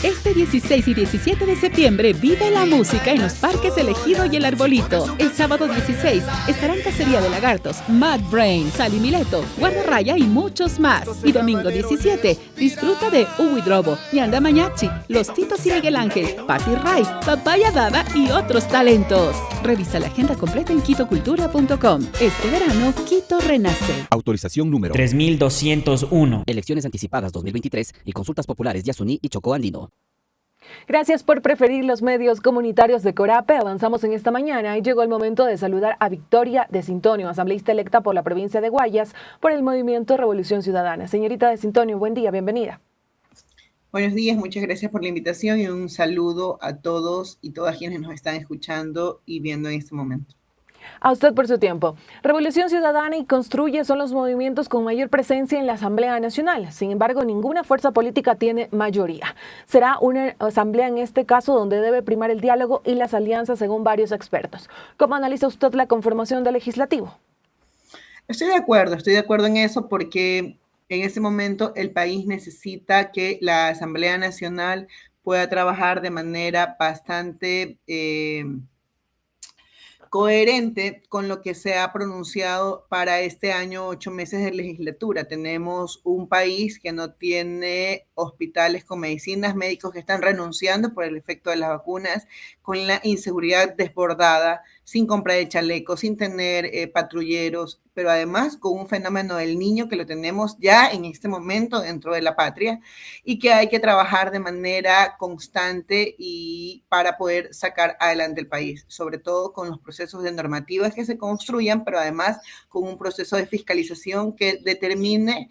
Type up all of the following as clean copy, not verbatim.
Este 16 y 17 de septiembre vive la música en los parques El Ejido y El Arbolito. El sábado 16 estarán Cacería de Lagartos, Mad Brain, Sally Mileto, Guardarraya y muchos más. Y domingo 17 disfruta de Uwi Drobo, Yanda Mañachi, Los Titos y Miguel Ángel, Patti Ray, Papaya Dada y otros talentos. Revisa la agenda completa en quitocultura.com. Este verano, Quito renace. Autorización número 3201. Elecciones anticipadas 2023 y consultas populares Yasuní y Chocó Andino. Gracias por preferir los medios comunitarios de Corape. Avanzamos en esta mañana y llegó el momento de saludar a Victoria de Sintonio, asambleísta electa por la provincia de Guayas por el movimiento Revolución Ciudadana. Señorita de Sintonio, buen día, bienvenida. Buenos días, muchas gracias por la invitación y un saludo a todos y todas quienes nos están escuchando y viendo en este momento. A usted por su tiempo. Revolución Ciudadana y Construye son los movimientos con mayor presencia en la Asamblea Nacional. Sin embargo, ninguna fuerza política tiene mayoría. Será una asamblea en este caso donde debe primar el diálogo y las alianzas según varios expertos. ¿Cómo analiza usted la conformación del legislativo? Estoy de acuerdo en eso porque en ese momento el país necesita que la Asamblea Nacional pueda trabajar de manera bastante coherente con lo que se ha pronunciado para este año, 8 meses de legislatura. Tenemos un país que no tiene hospitales con medicinas, médicos que están renunciando por el efecto de las vacunas, con la inseguridad desbordada, sin compra de chalecos, sin tener patrulleros, pero además con un fenómeno del niño que lo tenemos ya en este momento dentro de la patria y que hay que trabajar de manera constante y para poder sacar adelante el país, sobre todo con los procesos de normativas que se construyan, pero además con un proceso de fiscalización que determine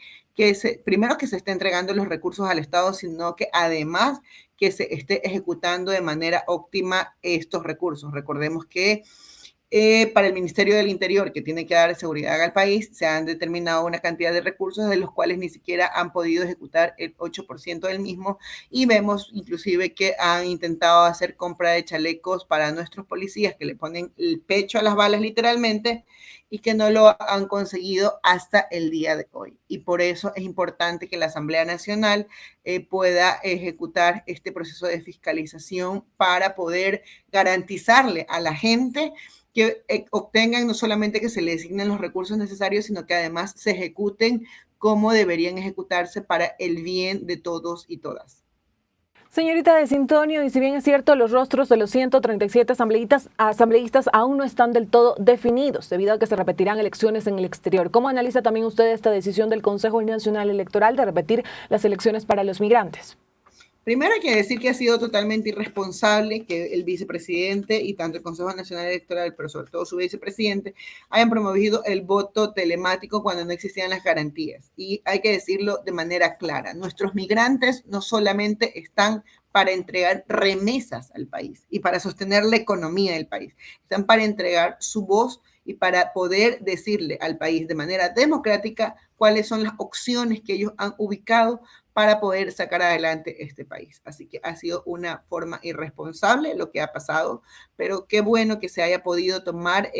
primero que se esté entregando los recursos al Estado, sino que además que se esté ejecutando de manera óptima estos recursos. Recordemos que para el Ministerio del Interior, que tiene que dar seguridad al país, se han determinado una cantidad de recursos de los cuales ni siquiera han podido ejecutar el 8% del mismo, y vemos inclusive que han intentado hacer compra de chalecos para nuestros policías que le ponen el pecho a las balas literalmente y que no lo han conseguido hasta el día de hoy. Y por eso es importante que la Asamblea Nacional pueda ejecutar este proceso de fiscalización para poder garantizarle a la gente que obtengan no solamente que se le designen los recursos necesarios, sino que además se ejecuten como deberían ejecutarse para el bien de todos y todas. Señorita de Sintonio, y si bien es cierto, los rostros de los 137 asambleístas aún no están del todo definidos, debido a que se repetirán elecciones en el exterior. ¿Cómo analiza también usted esta decisión del Consejo Nacional Electoral de repetir las elecciones para los migrantes? Primero hay que decir que ha sido totalmente irresponsable que el vicepresidente y tanto el Consejo Nacional Electoral, pero sobre todo su vicepresidente, hayan promovido el voto telemático cuando no existían las garantías. Y hay que decirlo de manera clara, nuestros migrantes no solamente están para entregar remesas al país y para sostener la economía del país, están para entregar su voz y para poder decirle al país de manera democrática cuáles son las opciones que ellos han ubicado para poder sacar adelante este país. Así que ha sido una forma irresponsable lo que ha pasado, pero qué bueno que se haya podido tomar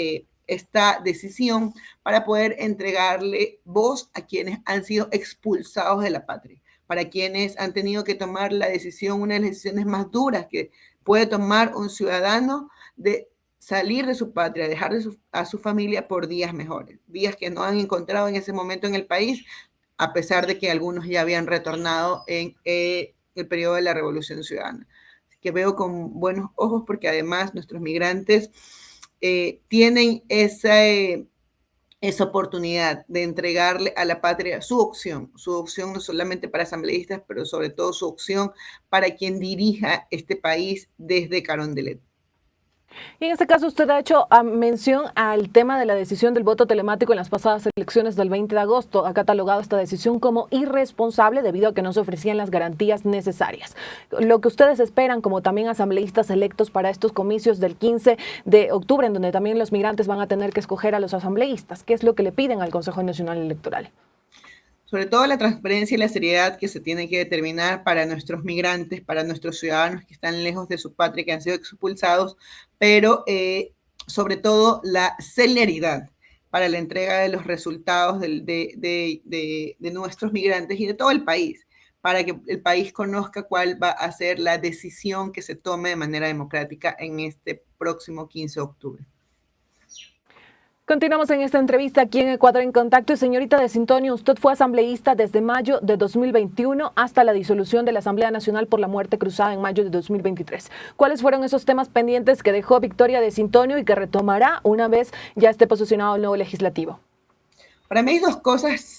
esta decisión para poder entregarle voz a quienes han sido expulsados de la patria, para quienes han tenido que tomar la decisión, una de las decisiones más duras que puede tomar un ciudadano de salir de su patria, dejar a su familia por días mejores, días que no han encontrado en ese momento en el país, a pesar de que algunos ya habían retornado en el periodo de la Revolución Ciudadana. Así que veo con buenos ojos porque además nuestros migrantes tienen esa oportunidad de entregarle a la patria su opción no solamente para asambleístas, pero sobre todo su opción para quien dirija este país desde Carondelet. Y en este caso usted ha hecho mención al tema de la decisión del voto telemático en las pasadas elecciones del 20 de agosto. Ha catalogado esta decisión como irresponsable debido a que no se ofrecían las garantías necesarias. Lo que ustedes esperan como también asambleístas electos para estos comicios del 15 de octubre, en donde también los migrantes van a tener que escoger a los asambleístas, ¿qué es lo que le piden al Consejo Nacional Electoral? Sobre todo la transparencia y la seriedad que se tiene que determinar para nuestros migrantes, para nuestros ciudadanos que están lejos de su patria, que han sido expulsados, pero sobre todo la celeridad para la entrega de los resultados de nuestros migrantes y de todo el país, para que el país conozca cuál va a ser la decisión que se tome de manera democrática en este próximo 15 de octubre. Continuamos en esta entrevista aquí en Ecuador en Contacto. Y señorita de Sintonio, usted fue asambleísta desde mayo de 2021 hasta la disolución de la Asamblea Nacional por la muerte cruzada en mayo de 2023. ¿Cuáles fueron esos temas pendientes que dejó Victoria de Sintonio y que retomará una vez ya esté posicionado el nuevo legislativo? Para mí hay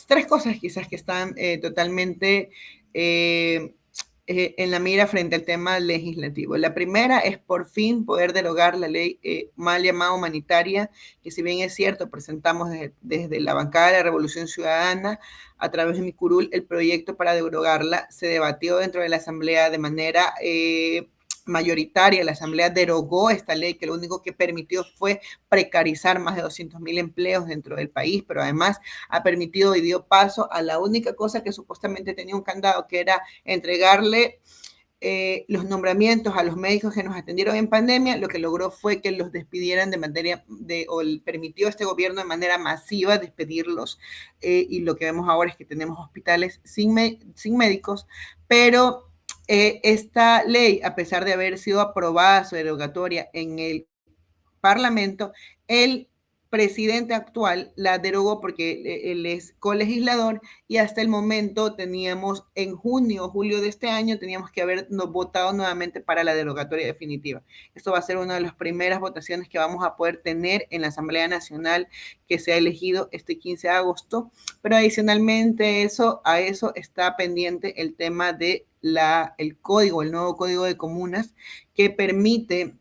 tres cosas quizás que están totalmente en la mira frente al tema legislativo. La primera es por fin poder derogar la ley mal llamada humanitaria, que si bien es cierto, presentamos desde la bancada de la Revolución Ciudadana, a través de mi curul, el proyecto para derogarla se debatió dentro de la Asamblea de manera mayoritaria. La Asamblea derogó esta ley que lo único que permitió fue precarizar más de 200.000 empleos dentro del país, pero además ha permitido y dio paso a la única cosa que supuestamente tenía un candado, que era entregarle los nombramientos a los médicos que nos atendieron en pandemia. Lo que logró fue que los despidieran permitió a este gobierno de manera masiva despedirlos, y lo que vemos ahora es que tenemos hospitales sin médicos, pero esta ley, a pesar de haber sido aprobada su derogatoria en el Parlamento, el presidente actual la derogó porque él es colegislador, y hasta el momento teníamos en junio o julio de este año teníamos que habernos votado nuevamente para la derogatoria definitiva. Esto va a ser una de las primeras votaciones que vamos a poder tener en la Asamblea Nacional, que se ha elegido este 15 de agosto, pero adicionalmente a eso está pendiente el tema de el nuevo Código de Comunas, que permite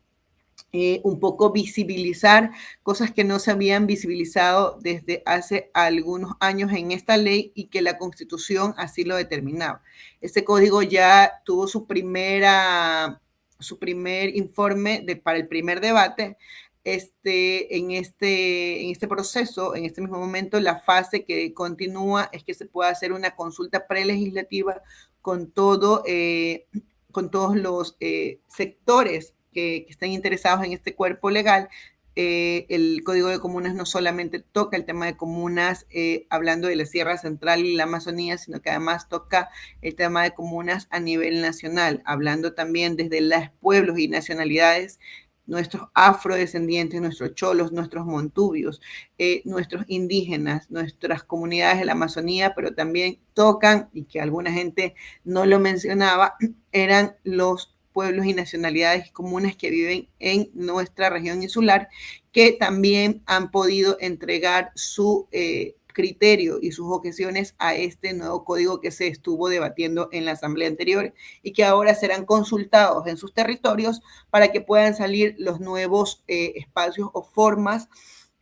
un poco visibilizar cosas que no se habían visibilizado desde hace algunos años en esta ley y que la Constitución así lo determinaba. Este código ya tuvo su primer informe para el primer debate. En este proceso, en este mismo momento, la fase que continúa es que se pueda hacer una consulta prelegislativa con todos los sectores que están interesados en este cuerpo legal. El Código de Comunas no solamente toca el tema de comunas, hablando de la Sierra Central y la Amazonía, sino que además toca el tema de comunas a nivel nacional, hablando también desde los pueblos y nacionalidades, nuestros afrodescendientes, nuestros cholos, nuestros montubios, nuestros indígenas, nuestras comunidades de la Amazonía, pero también tocan, y que alguna gente no lo mencionaba, eran los pueblos y nacionalidades comunes que viven en nuestra región insular, que también han podido entregar su criterio y sus objeciones a este nuevo código que se estuvo debatiendo en la asamblea anterior, y que ahora serán consultados en sus territorios para que puedan salir los nuevos espacios o formas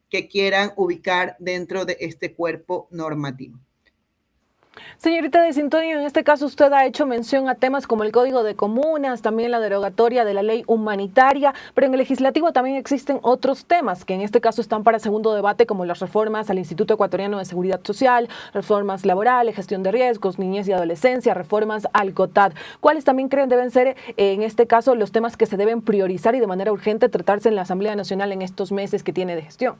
que quieran ubicar dentro de este cuerpo normativo. Señorita de Sintonio, en este caso usted ha hecho mención a temas como el Código de Comunas, también la derogatoria de la ley humanitaria, pero en el legislativo también existen otros temas que en este caso están para segundo debate, como las reformas al Instituto Ecuatoriano de Seguridad Social, reformas laborales, gestión de riesgos, niñez y adolescencia, reformas al COTAD. ¿Cuáles también creen deben ser, en este caso, los temas que se deben priorizar y de manera urgente tratarse en la Asamblea Nacional en estos meses que tiene de gestión?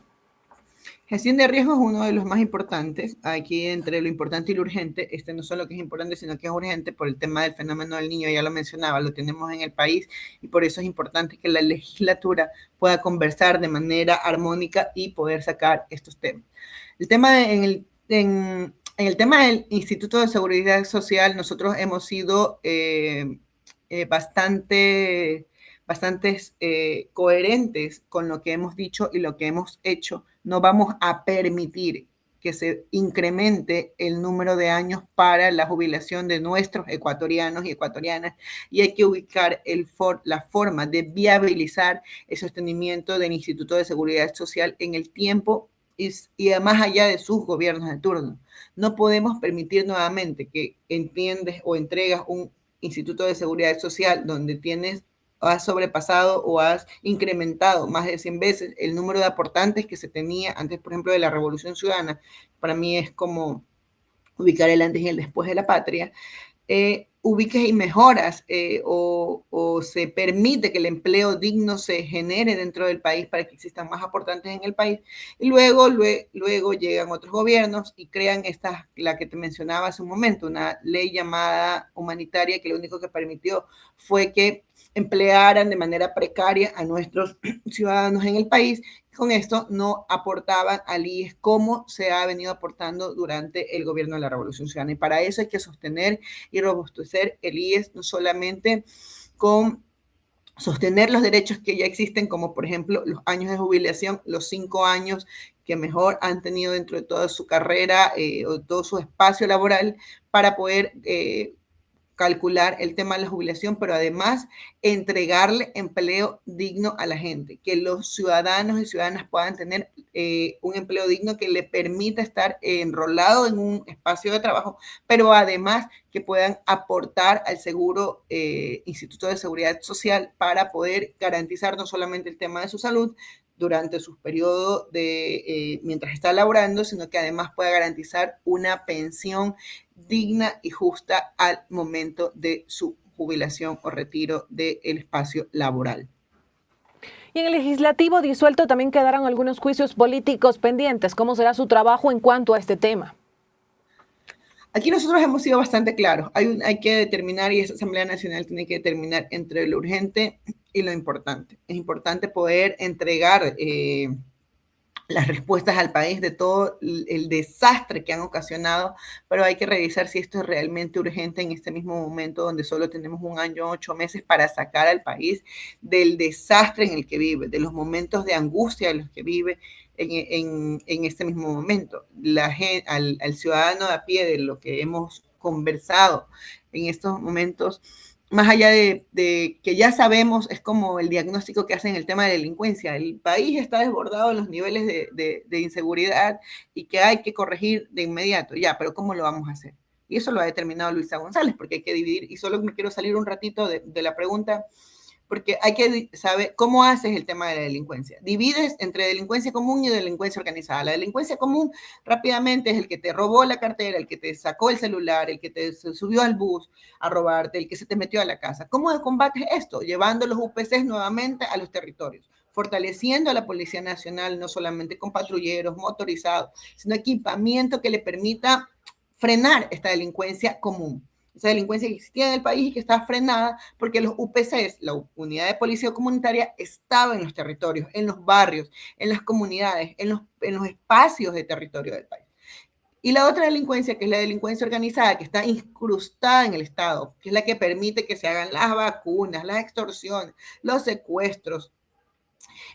Gestión de riesgos es uno de los más importantes. Aquí, entre lo importante y lo urgente, no solo que es importante, sino que es urgente por el tema del fenómeno del Niño. Ya lo mencionaba, lo tenemos en el país, y por eso es importante que la legislatura pueda conversar de manera armónica y poder sacar estos temas. En el tema del Instituto de Seguridad Social, nosotros hemos sido bastante coherentes con lo que hemos dicho y lo que hemos hecho. No vamos a permitir que se incremente el número de años para la jubilación de nuestros ecuatorianos y ecuatorianas, y hay que ubicar la forma de viabilizar el sostenimiento del Instituto de Seguridad Social en el tiempo y más allá de sus gobiernos de turno. No podemos permitir nuevamente que entiendes o entregas un Instituto de Seguridad Social donde has sobrepasado o has incrementado más de 100 veces el número de aportantes que se tenía antes, por ejemplo, de la Revolución Ciudadana. Para mí es como ubicar el antes y el después de la patria. ubiques y mejoras o se permite que el empleo digno se genere dentro del país para que existan más aportantes en el país. Y luego llegan otros gobiernos y crean la que te mencionaba hace un momento, una ley llamada humanitaria que lo único que permitió fue que emplearan de manera precaria a nuestros ciudadanos en el país. Con esto no aportaban al IES como se ha venido aportando durante el gobierno de la Revolución Ciudadana. Y para eso hay que sostener y robustecer el IES, no solamente con sostener los derechos que ya existen, como por ejemplo los años de jubilación, los 5 años que mejor han tenido dentro de toda su carrera o todo su espacio laboral para poder calcular el tema de la jubilación, pero además entregarle empleo digno a la gente, que los ciudadanos y ciudadanas puedan tener un empleo digno que le permita estar enrolado en un espacio de trabajo, pero además que puedan aportar al seguro Instituto de Seguridad Social para poder garantizar no solamente el tema de su salud durante sus periodos mientras está laborando, sino que además pueda garantizar una pensión digna y justa al momento de su jubilación o retiro del espacio laboral. Y en el legislativo disuelto también quedaron algunos juicios políticos pendientes. ¿Cómo será su trabajo en cuanto a este tema? Aquí nosotros hemos sido bastante claros. Hay que determinar, y esa Asamblea Nacional tiene que determinar entre lo urgente y lo importante. Es importante poder entregar las respuestas al país de todo el desastre que han ocasionado, pero hay que revisar si esto es realmente urgente en este mismo momento donde solo tenemos 1 año, 8 meses para sacar al país del desastre en el que vive, de los momentos de angustia en los que vive en este mismo momento. Al ciudadano de a pie, de lo que hemos conversado en estos momentos, más allá de que ya sabemos, es como el diagnóstico que hacen el tema de delincuencia. El país está desbordado en los niveles de inseguridad y que hay que corregir de inmediato. Ya, pero ¿cómo lo vamos a hacer? Y eso lo ha determinado Luisa González, porque hay que dividir, y solo me quiero salir un ratito de la pregunta, porque hay que saber cómo haces el tema de la delincuencia. Divides entre delincuencia común y delincuencia organizada. La delincuencia común rápidamente es el que te robó la cartera, el que te sacó el celular, el que te subió al bus a robarte, el que se te metió a la casa. ¿Cómo combates esto? Llevando los UPCs nuevamente a los territorios, fortaleciendo a la Policía Nacional, no solamente con patrulleros motorizados, sino equipamiento que le permita frenar esta delincuencia común. Esa delincuencia que existía en el país y que estaba frenada porque los UPCs, la Unidad de Policía Comunitaria, estaba en los territorios, en los barrios, en las comunidades, en los espacios de territorio del país. Y la otra delincuencia, que es la delincuencia organizada, que está incrustada en el Estado, que es la que permite que se hagan las vacunas, las extorsiones, los secuestros,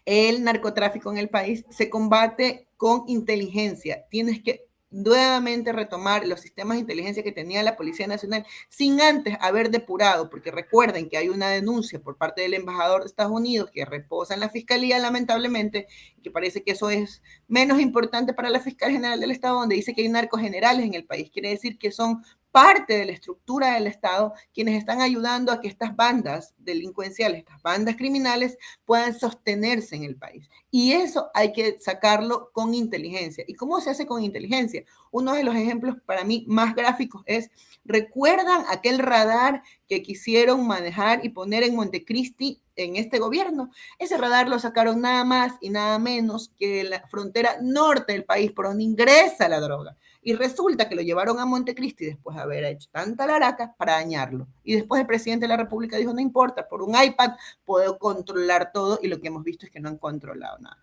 el narcotráfico en el país, se combate con inteligencia. Tienes que nuevamente retomar los sistemas de inteligencia que tenía la Policía Nacional sin antes haber depurado, porque recuerden que hay una denuncia por parte del embajador de Estados Unidos que reposa en la Fiscalía, lamentablemente, que parece que eso es menos importante para la Fiscal General del Estado, donde dice que hay narcogenerales en el país. Quiere decir que son parte de la estructura del Estado quienes están ayudando a que estas bandas delincuenciales, estas bandas criminales puedan sostenerse en el país. Y eso hay que sacarlo con inteligencia. ¿Y cómo se hace con inteligencia? Uno de los ejemplos para mí más gráficos es, ¿recuerdan aquel radar que quisieron manejar y poner en Montecristi en este gobierno? Ese radar lo sacaron nada más y nada menos que la frontera norte del país, por donde ingresa la droga. Y resulta que lo llevaron a Montecristi después de haber hecho tanta laraca para dañarlo. Y después el presidente de la República dijo, no importa, por un iPad puedo controlar todo, y lo que hemos visto es que no han controlado nada.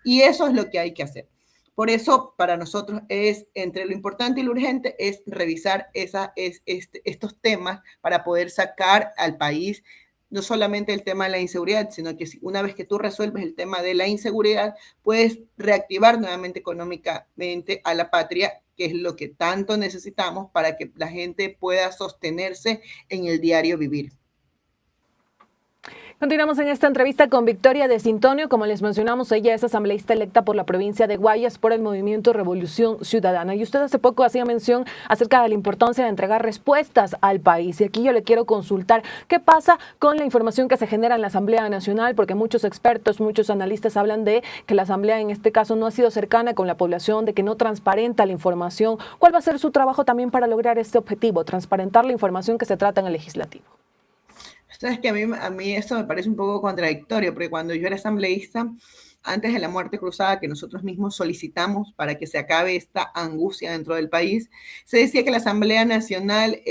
Y eso es lo que hay que hacer. Por eso, para nosotros es, entre lo importante y lo urgente, es revisar estos temas para poder sacar al país no solamente el tema de la inseguridad, sino que una vez que tú resuelves el tema de la inseguridad, puedes reactivar nuevamente económicamente a la patria, que es lo que tanto necesitamos para que la gente pueda sostenerse en el diario vivir. Continuamos en esta entrevista con Victoria de Sintonio. Como les mencionamos, ella es asambleísta electa por la provincia de Guayas por el movimiento Revolución Ciudadana. Y usted hace poco hacía mención acerca de la importancia de entregar respuestas al país. Y aquí yo le quiero consultar qué pasa con la información que se genera en la Asamblea Nacional, porque muchos expertos, muchos analistas hablan de que la Asamblea en este caso no ha sido cercana con la población, de que no transparenta la información. ¿Cuál va a ser su trabajo también para lograr este objetivo, transparentar la información que se trata en el legislativo? Sabes que a mí esto me parece un poco contradictorio, porque cuando yo era asambleísta, antes de la muerte cruzada que nosotros mismos solicitamos para que se acabe esta angustia dentro del país, se decía que la Asamblea Nacional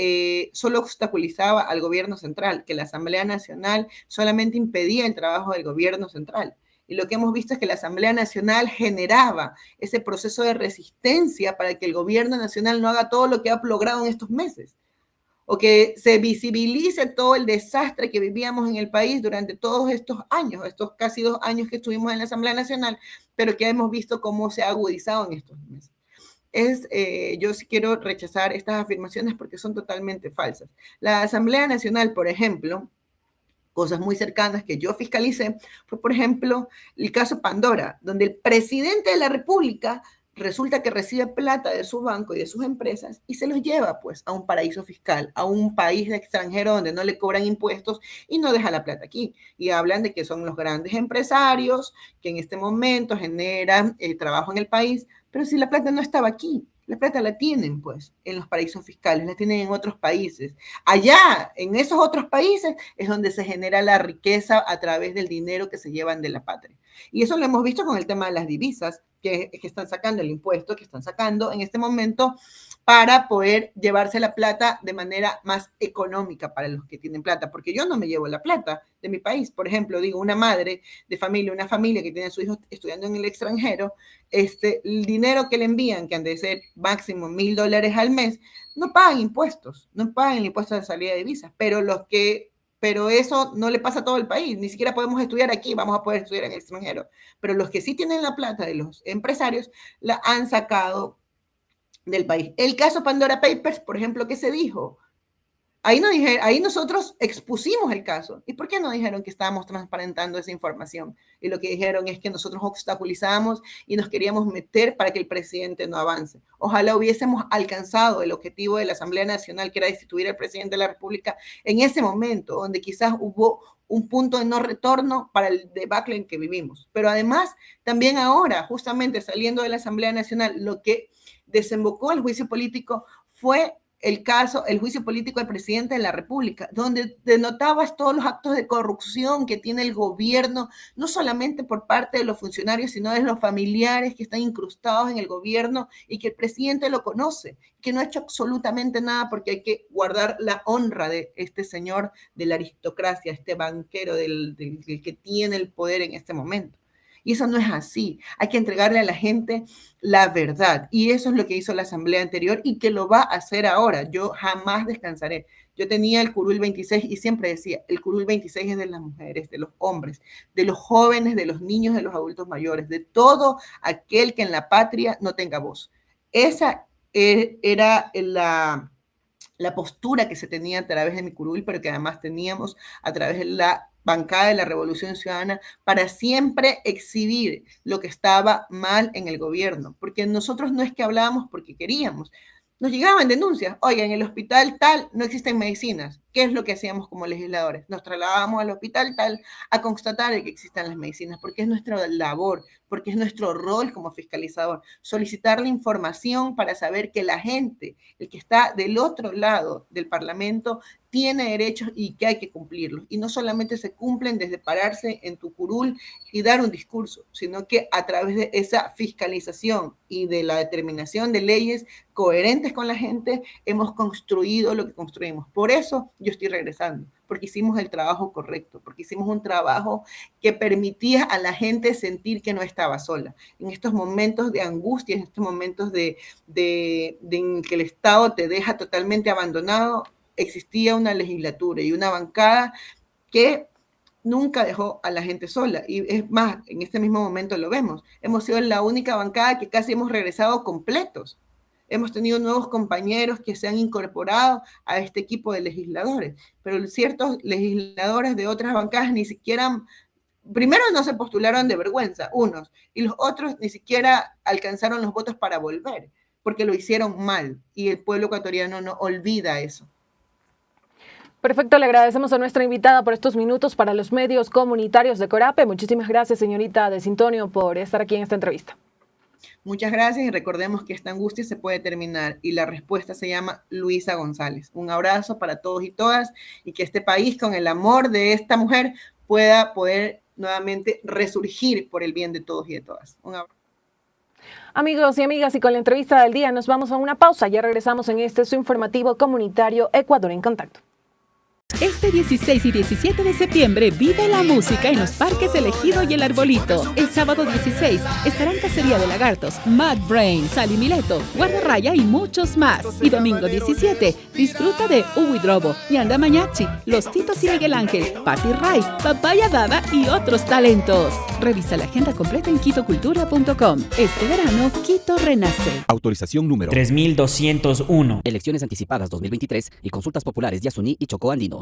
solo obstaculizaba al gobierno central, que la Asamblea Nacional solamente impedía el trabajo del gobierno central. Y lo que hemos visto es que la Asamblea Nacional generaba ese proceso de resistencia para que el gobierno nacional no haga todo lo que ha logrado en estos meses, o que se visibilice todo el desastre que vivíamos en el país durante todos estos años, estos casi 2 años que estuvimos en la Asamblea Nacional, pero que hemos visto cómo se ha agudizado en estos meses. Yo sí quiero rechazar estas afirmaciones porque son totalmente falsas. La Asamblea Nacional, por ejemplo, cosas muy cercanas que yo fiscalicé, fue, por ejemplo, el caso Pandora, donde el presidente de la República resulta que recibe plata de su banco y de sus empresas y se los lleva pues a un paraíso fiscal, a un país extranjero donde no le cobran impuestos y no deja la plata aquí. Y hablan de que son los grandes empresarios que en este momento generan trabajo en el país, pero si la plata no estaba aquí, la plata la tienen pues en los paraísos fiscales, la tienen en otros países. Allá, en esos otros países, es donde se genera la riqueza a través del dinero que se llevan de la patria. Y eso lo hemos visto con el tema de las divisas, que están sacando el impuesto, que están sacando en este momento para poder llevarse la plata de manera más económica para los que tienen plata, porque yo no me llevo la plata de mi país. Por ejemplo, digo, una madre de familia, una familia que tiene a sus hijos estudiando en el extranjero, el dinero que le envían, que han de ser máximo $1,000 al mes, no pagan impuestos, no pagan el impuesto de salida de divisas, pero eso no le pasa a todo el país, ni siquiera podemos estudiar aquí, vamos a poder estudiar en el extranjero. Pero los que sí tienen la plata de los empresarios, la han sacado del país. El caso Pandora Papers, por ejemplo, ¿qué se dijo? Ahí nosotros expusimos el caso. ¿Y por qué no dijeron que estábamos transparentando esa información? Y lo que dijeron es que nosotros obstaculizamos y nos queríamos meter para que el presidente no avance. Ojalá hubiésemos alcanzado el objetivo de la Asamblea Nacional, que era destituir al presidente de la República en ese momento, donde quizás hubo un punto de no retorno para el debacle en que vivimos. Pero además, también ahora, justamente saliendo de la Asamblea Nacional, lo que desembocó el juicio político fue el juicio político del presidente de la República, donde denotabas todos los actos de corrupción que tiene el gobierno, no solamente por parte de los funcionarios, sino de los familiares que están incrustados en el gobierno y que el presidente lo conoce, que no ha hecho absolutamente nada porque hay que guardar la honra de este señor de la aristocracia, este banquero del que tiene el poder en este momento. Y eso no es así. Hay que entregarle a la gente la verdad. Y eso es lo que hizo la asamblea anterior y que lo va a hacer ahora. Yo jamás descansaré. Yo tenía el curul 26 y siempre decía, el curul 26 es de las mujeres, de los hombres, de los jóvenes, de los niños, de los adultos mayores, de todo aquel que en la patria no tenga voz. Esa era la postura que se tenía a través de mi curul, pero que además teníamos a través de la bancada de la Revolución Ciudadana para siempre exhibir lo que estaba mal en el gobierno, porque nosotros no es que hablábamos porque queríamos, nos llegaban denuncias, oye, en el hospital tal no existen medicinas. ¿Qué es lo que hacíamos como legisladores? Nos trasladábamos al hospital tal a constatar que existan las medicinas, porque es nuestra labor, porque es nuestro rol como fiscalizador, solicitar la información para saber que la gente, el que está del otro lado del Parlamento, tiene derechos y que hay que cumplirlos. Y no solamente se cumplen desde pararse en tu curul y dar un discurso, sino que a través de esa fiscalización y de la determinación de leyes coherentes con la gente, hemos construido lo que construimos. Por eso yo estoy regresando, porque hicimos el trabajo correcto, porque hicimos un trabajo que permitía a la gente sentir que no estaba sola. En estos momentos de angustia, en estos momentos en que el Estado te deja totalmente abandonado, existía una legislatura y una bancada que nunca dejó a la gente sola. Y es más, en este mismo momento lo vemos. Hemos sido la única bancada que casi hemos regresado completos. hemos tenido nuevos compañeros que se han incorporado a este equipo de legisladores, pero ciertos legisladores de otras bancadas ni siquiera, primero no se postularon de vergüenza, unos, y los otros ni siquiera alcanzaron los votos para volver, porque lo hicieron mal, y el pueblo ecuatoriano no olvida eso. Perfecto, le agradecemos a nuestra invitada por estos minutos para los medios comunitarios de Corape. Muchísimas gracias, señorita Desintonio, por estar aquí en esta entrevista. Muchas gracias y recordemos que esta angustia se puede terminar y la respuesta se llama Luisa González. Un abrazo para todos y todas y que este país con el amor de esta mujer pueda poder nuevamente resurgir por el bien de todos y de todas. Un abrazo. Amigos y amigas, y con la entrevista del día nos vamos a una pausa. Ya regresamos en su informativo comunitario Ecuador en Contacto. Este 16 y 17 de septiembre vive la música en los parques El Ejido y El Arbolito. El sábado 16 estarán Cacería de Lagartos, Mad Brain, Sally Mileto, Guardarraya y muchos más. Y domingo 17 disfruta de Uy Drobo, Yanda Mañachi, Los Titos y Miguel Ángel, Patti Ray, Papaya Dada y otros talentos. Revisa la agenda completa en quitocultura.com. Este verano, Quito renace. Autorización número 3201. Elecciones anticipadas 2023 y consultas populares Yasuní y Chocó Andino.